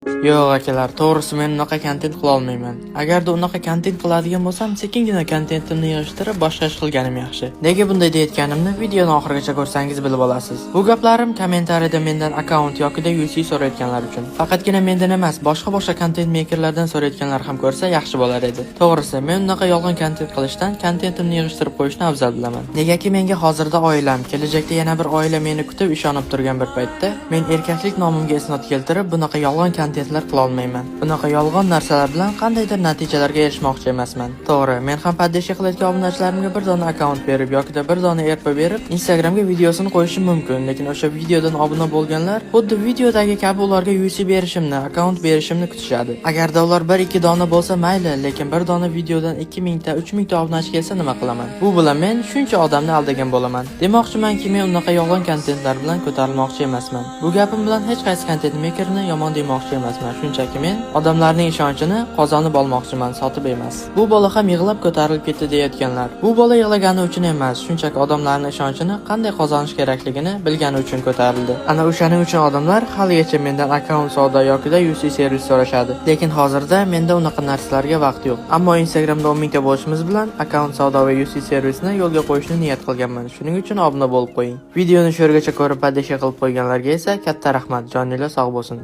Yo'q akalar, to'g'risi men unaqa kontent qila olmayman. Agarda unaqa kontent qiladigan bo'lsam, sekingina kontentimni yig'ishtirib boshqa ish qilganim yaxshi. Nega bunday deyotganimni videoni oxirigacha ko'rsangiz bilib olasiz. Bu gaplarim kommentariyada mendan akkaunt yokida UC so'rayotganlar uchun. Faqatgina mendan emas, boshqa kontent mekerlardan so'rayotganlar ham ko'rsa yaxshi bo'lar edi. To'g'risi, men unaqa yolg'on kontent qilishdan kontentimni yig'ishtirib qo'yishni afzal bilaman. Negaki menga hozirda oilam, kelajakda yana bir oila meni kutib ishonib turgan bir paytda men erkaklik nomimga isnot keltirib bunaqa yolg'on kontentlar qila olmayman. Bunaqa yolg'on narsalar bilan qandaydir natijalarga erishmoqchi emasman. To'g'ri, men ham paddeshi qilayotgan obunachilarimga bir dona akkaunt berib yoki bir dona RP berib Instagramga videosini qo'yishim mumkin, lekin o'sha videodan obuna bo'lganlar xuddi videodagi kabi ularga UC berishimni, akkaunt berishimni kutishadi. Agarda ular 1-2 dona bo'lsa mayli, lekin bir dona videodan 2000 ta, 3000 ta obunachi kelsa nima qilaman? Bu bilan men shuncha odamni aldagan bo'laman. Demoqchimanki, men unaqa yolg'on kontentlar bilan ko'tarilmoqchi emasman. Bu gapim bilan hech qaysi kontent mekerni yomon demoqchi emasman. Shunchaki men odamlarning ishonchini qozonib olmoqchiman, sotib emas. Bu bola ham yig'lab ko'tarilib ketdi deyotganlar. Bu bola yig'lagani uchun emas, shunchaki odamlarning ishonchini qanday qozonish kerakligini bilgani uchun ko'tarildi. Ana o'shaning uchun odamlar haligacha mendan akkaunt savdo yokida UC servis so'rashadi. Lekin hozirda menda unaqa narsalarga vaqt yo'q. Ammo Instagramda 10 mingta bo'lishimiz bilan akkaunt savdo va UC servisni yo'lga qo'yishni niyat qilganman. Shuning uchun obuna bo'lib qo'ying. Videoni shu yergacha ko'rib paddeshi qilib qo'yganlarga esa katta rahmat. Joninglar sog' bo'lsin.